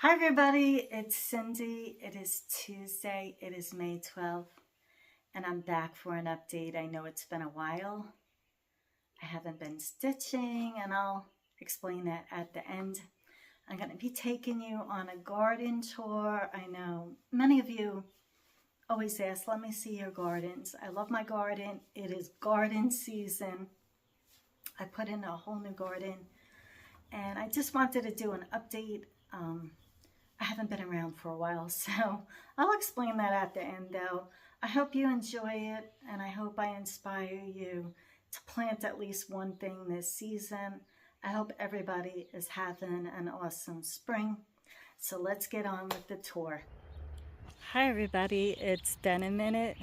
Hi everybody, it's Cindy. It is Tuesday, it is May 12th, and I'm back for an update. I know it's been a while. I haven't been stitching, and I'll explain that at the end. I'm going to be taking you on a garden tour. I know many of you always ask, let me see your gardens. I love my garden. It is garden season. I put in a whole new garden, and I just wanted to do an update. I haven't been around for a while, so I'll explain that at the end though. I hope you enjoy it, and I hope I inspire you to plant at least one thing this season. I hope everybody is having an awesome spring. So let's get on with the tour. Hi everybody, it's been a minute.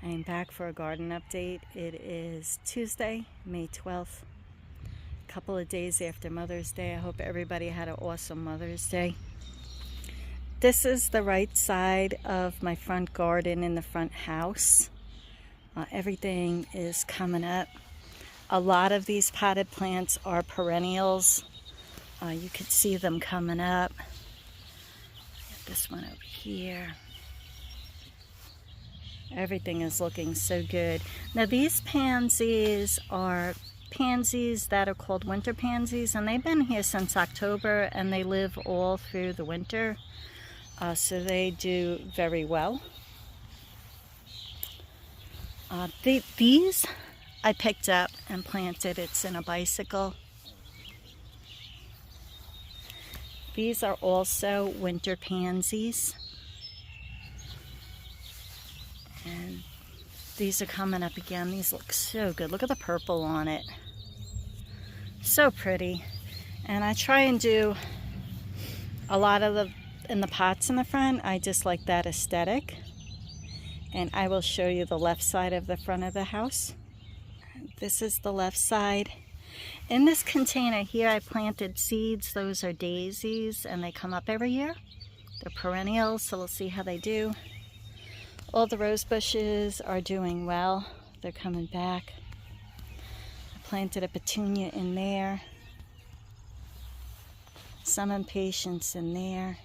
I am back for a garden update. It is Tuesday, May 12th, a couple of days after Mother's Day. I hope everybody had an awesome Mother's Day. This is the right side of my front garden in the front house. Everything is coming up. A lot of these potted plants are perennials. You could see them coming up. Get this one over here. Everything is looking so good. Now these pansies are pansies that are called winter pansies, and they've been here since October, and they live all through the winter. So they do very well. These I picked up and planted. It's in a bicycle. These are also winter pansies. And these are coming up again. These look so good. Look at the purple on it. So pretty. And I try and do a lot of in the pots in the front. I just like that aesthetic. And I will show you the left side of the front of the house. This is the left side. In this container here I planted seeds. Those are daisies and they come up every year. They're perennials, so we'll see how they do. All the rose bushes are doing well. They're coming back. I planted a petunia in there. Some impatiens in there.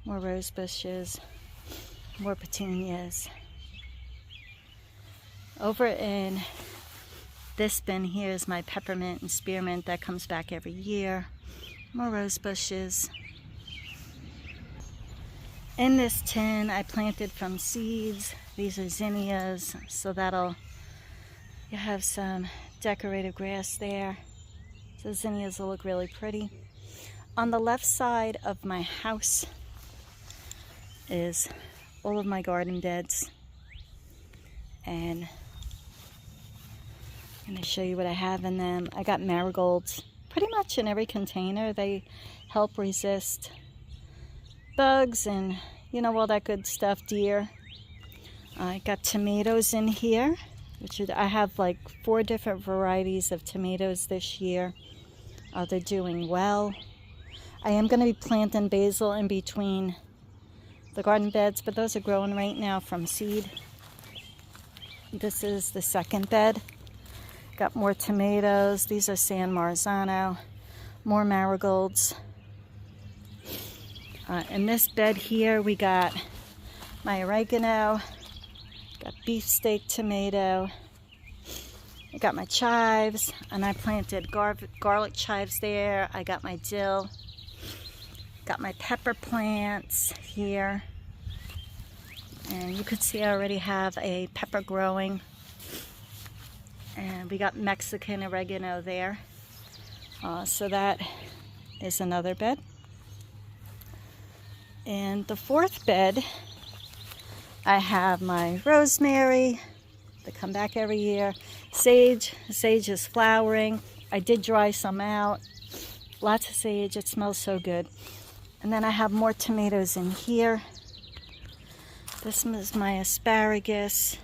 More rose bushes, more petunias. Over in this bin here is my peppermint and spearmint that comes back every year. More rose bushes. In this tin I planted from seeds. These are zinnias, so you have some decorative grass there. So zinnias will look really pretty. On the left side of my house is all of my garden beds, and I'm going to show you what I have in them. I got marigolds pretty much in every container. They help resist bugs and all that good stuff, deer. I got tomatoes in here, I have like 4 different varieties of tomatoes this year. They're doing well. I am going to be planting basil in between the garden beds, but those are growing right now from seed. This is the second bed. Got more tomatoes. These are San Marzano. More marigolds. In this bed here we got my oregano. Got beefsteak tomato. I got my chives, and I planted garlic chives there. I got my dill. Got my pepper plants here, and you could see I already have a pepper growing, and we got Mexican oregano there. So that is another bed. In the fourth bed I have my rosemary. They come back every year. Sage is flowering. I did dry some out. Lots of sage. It smells so good. And then I have more tomatoes in here. This is my asparagus.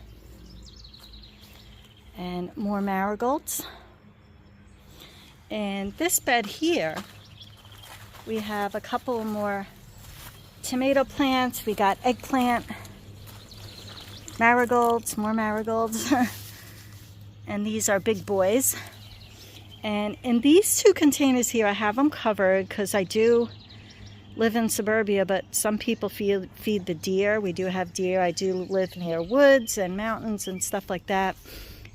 And more marigolds. And this bed here, we have a couple more tomato plants. We got eggplant, marigolds, more marigolds. And these are big boys. And in these 2 containers here, I have them covered because I do live in suburbia, but some people feed the deer. We do have deer. I do live near woods and mountains and stuff like that.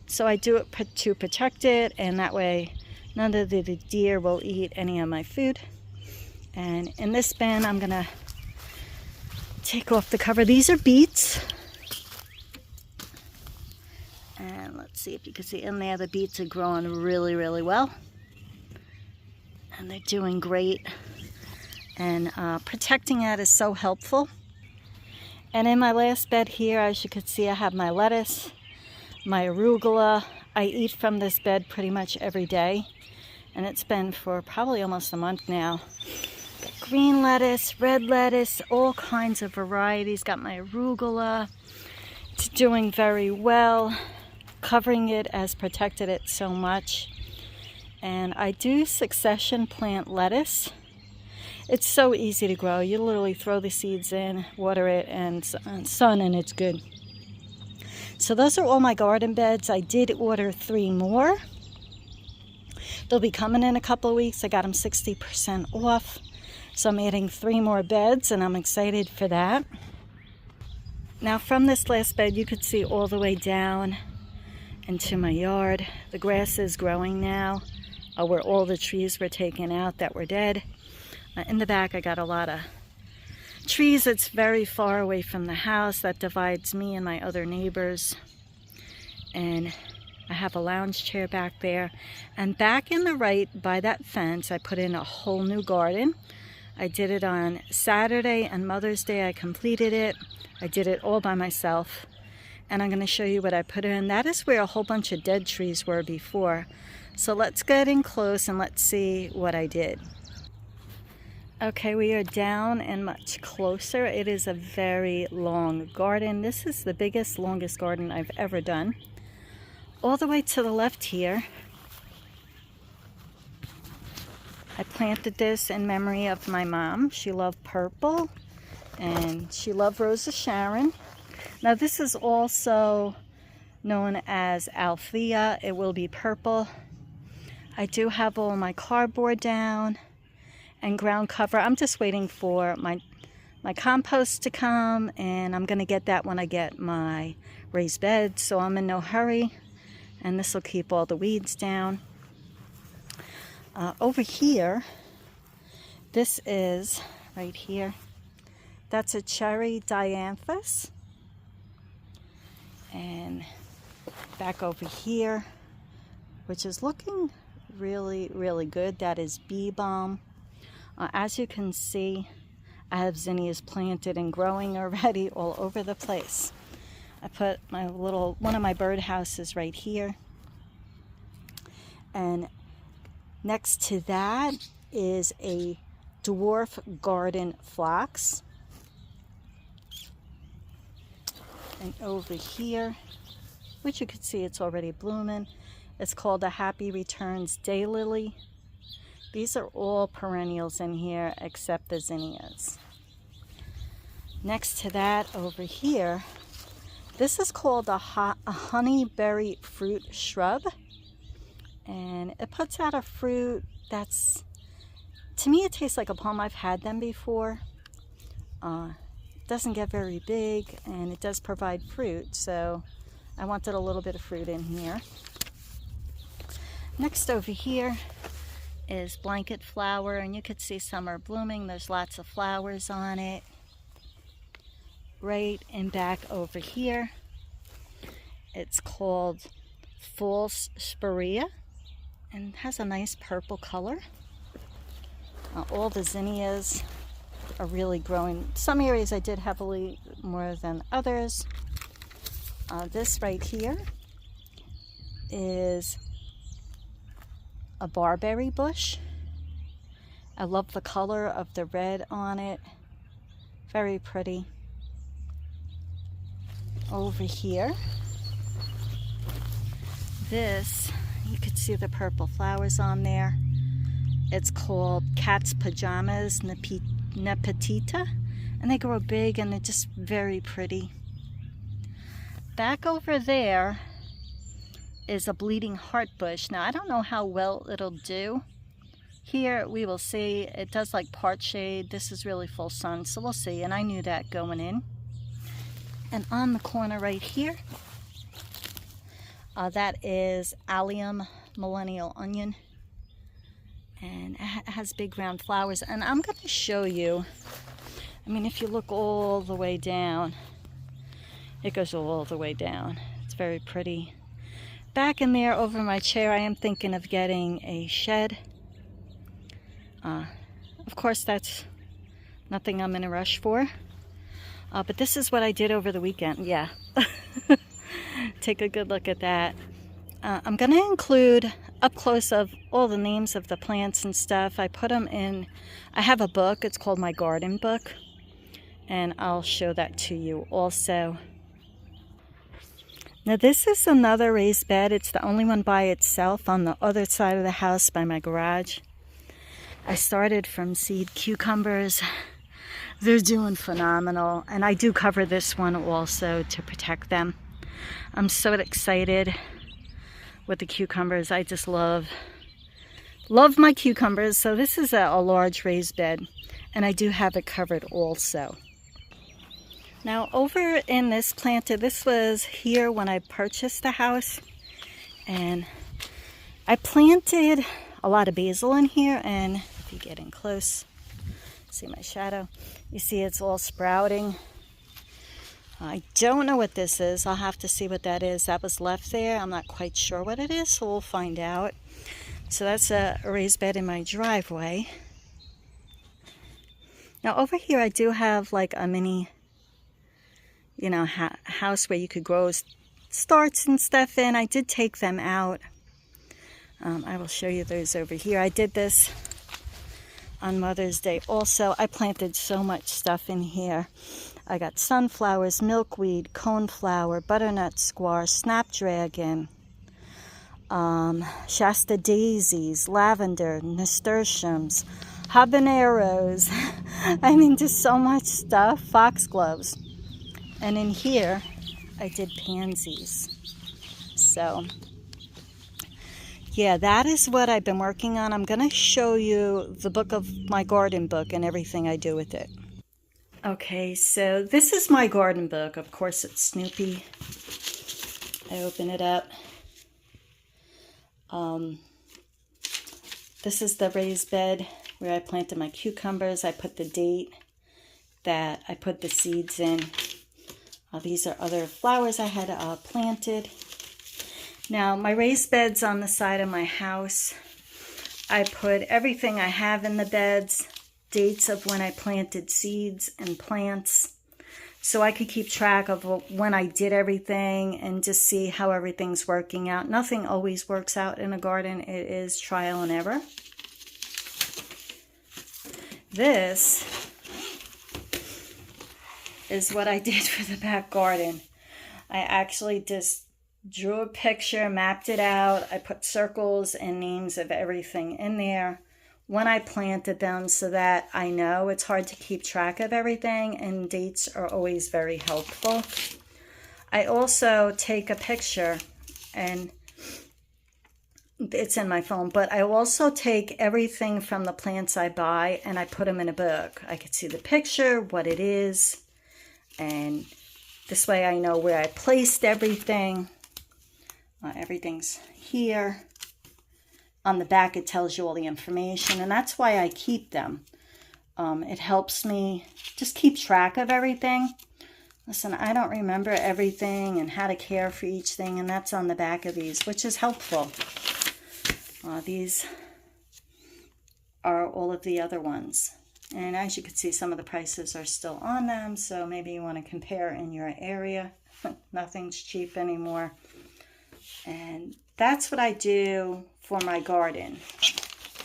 So I do it to protect it, and that way none of the deer will eat any of my food. And in this bin, I'm gonna take off the cover. These are beets. And let's see if you can see in there, the beets are growing really, really well. And they're doing great. And protecting it is so helpful. And in my last bed here, as you can see, I have my lettuce, my arugula. I eat from this bed pretty much every day. And it's been for probably almost a month now. Got green lettuce, red lettuce, all kinds of varieties. Got my arugula. It's doing very well. Covering it has protected it so much. And I do succession plant lettuce. It's so easy to grow. You literally throw the seeds in, water it, and sun, and it's good. So those are all my garden beds. I did order 3 more. They'll be coming in a couple of weeks. I got them 60% off. So I'm adding 3 more beds, and I'm excited for that. Now from this last bed, you could see all the way down into my yard. The grass is growing now, where all the trees were taken out that were dead. In the back, I got a lot of trees. It's very far away from the house. That divides me and my other neighbors. And I have a lounge chair back there. And back in the right, by that fence, I put in a whole new garden. I did it on Saturday and Mother's Day. I completed it. I did it all by myself. And I'm going to show you what I put in. That is where a whole bunch of dead trees were before. So let's get in close and let's see what I did. Okay, we are down and much closer. It is a very long garden. This is the biggest, longest garden I've ever done. All the way to the left here, I planted this in memory of my mom. She loved purple and she loved Rosa Sharon. Now this is also known as Althea. It will be purple. I do have all my cardboard down and ground cover. I'm just waiting for my compost to come, and I'm gonna get that when I get my raised bed, so I'm in no hurry, and this will keep all the weeds down. Over here, this is right here. That's a cherry dianthus. And back over here, which is looking really, really good. That is bee balm. As you can see, I have zinnias planted and growing already all over the place. I put one of my bird houses right here. And next to that is a dwarf garden phlox. And over here, which you can see it's already blooming, it's called a Happy Returns Daylily. These are all perennials in here except the zinnias. Next to that over here, this is called a honeyberry fruit shrub. And it puts out a fruit that's, to me it tastes like a plum. I've had them before. It doesn't get very big and it does provide fruit, so I wanted a little bit of fruit in here. Next over here is blanket flower, and you could see some are blooming. There's lots of flowers on it. Right in back over here, it's called false spirea and has a nice purple color. All the zinnias are really growing. Some areas I did heavily more than others. This right here is a barberry bush. I love the color of the red on it. Very pretty. Over here, this, you could see the purple flowers on there. It's called Cat's Pajamas Nepetita, and they grow big and they're just very pretty. Back over there is a bleeding heart bush. Now I don't know how well it'll do, Here we will see, it does like part shade. This is really full sun, so we'll see. And I knew that going in. And on the corner right here, that is Allium Millennial Onion. And it has big round flowers. And I'm going to show you, I mean, if you look all the way down, it goes all the way down. It's very pretty. Back in there over my chair, I am thinking of getting a shed. Of course, that's nothing I'm in a rush for. But this is what I did over the weekend. Yeah. Take a good look at that. I'm going to include up close of all the names of the plants and stuff. I put them in, I have a book. It's called My Garden Book. And I'll show that to you also. Now this is another raised bed. It's the only one by itself on the other side of the house by my garage. I started from seed cucumbers. They're doing phenomenal. And I do cover this one also to protect them. I'm so excited with the cucumbers. I just love my cucumbers. So this is a large raised bed. And I do have it covered also. Now over in this planter, this was here when I purchased the house. And I planted a lot of basil in here, and if you get in close, see my shadow, you see it's all sprouting. I don't know what this is. I'll have to see what that is. That was left there. I'm not quite sure what it is, so we'll find out. So that's a raised bed in my driveway. Now over here I do have like a mini, you know, house where you could grow starts and stuff in. I did take them out. I will show you those over here. I did this on Mother's Day also. I planted so much stuff in here. I got sunflowers, milkweed, coneflower, butternut squash, snapdragon, Shasta daisies, lavender, nasturtiums, habaneros. I mean, just so much stuff. Foxgloves. And in here, I did pansies. So yeah, that is what I've been working on. I'm going to show you the book of My Garden Book and everything I do with it. Okay, so this is my garden book. Of course, it's Snoopy. I open it up. This is the raised bed where I planted my cucumbers. I put the date that I put the seeds in. These are other flowers I had planted. Now, my raised bed's on the side of my house. I put everything I have in the beds, dates of when I planted seeds and plants, so I could keep track of when I did everything and just see how everything's working out. Nothing always works out in a garden. It is trial and error. This is what I did for the back garden. I actually just drew a picture, mapped it out. I put circles and names of everything in there when I planted them so that I know. It's hard to keep track of everything, and dates are always very helpful. I also take a picture, and it's in my phone, but I also take everything from the plants I buy and I put them in a book. I could see the picture, what it is, and this way I know where I placed everything. Everything's here. On the back it tells you all the information, and that's why I keep them. It helps me just keep track of everything. Listen, I don't remember everything and how to care for each thing, and that's on the back of these, which is helpful. These are all of the other ones. And as you can see, some of the prices are still on them, so maybe you want to compare in your area. Nothing's cheap anymore. And that's what I do for my garden.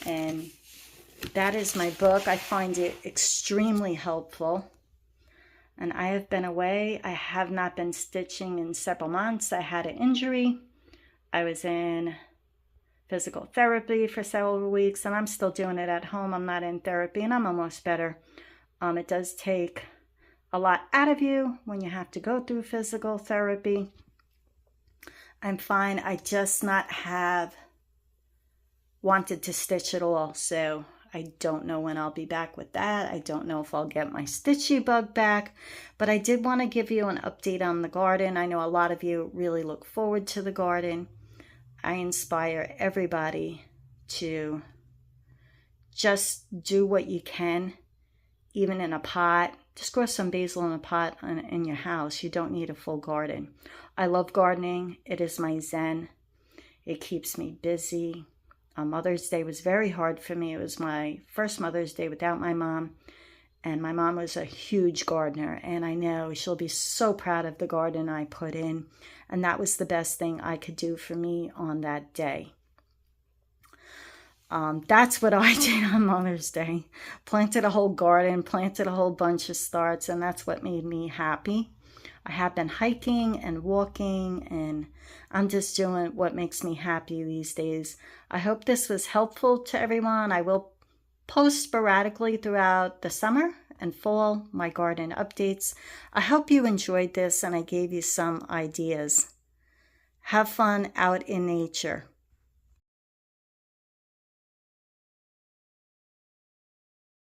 And that is my book. I find it extremely helpful. And I have been away. I have not been stitching in several months. I had an injury. I was in physical therapy for several weeks, and I'm still doing it at home. I'm not in therapy, and I'm almost better. It does take a lot out of you when you have to go through physical therapy. I'm fine. I just not have wanted to stitch it all, so I don't know when I'll be back with that. I don't know if I'll get my stitchy bug back, but I did want to give you an update on the garden. I know a lot of you really look forward to the garden. I inspire everybody to just do what you can, even in a pot. Just grow some basil in a pot in your house. You don't need a full garden. I love gardening. It is my zen. It keeps me busy. Mother's Day was very hard for me. It was my first Mother's Day without my mom. And my mom was a huge gardener. And I know she'll be so proud of the garden I put in. And that was the best thing I could do for me on that day. That's what I did on Mother's Day. Planted a whole garden, planted a whole bunch of starts, and that's what made me happy. I have been hiking and walking, and I'm just doing what makes me happy these days. I hope this was helpful to everyone. I will post sporadically throughout the summer and fall my garden updates. I hope you enjoyed this and I gave you some ideas. Have fun out in nature.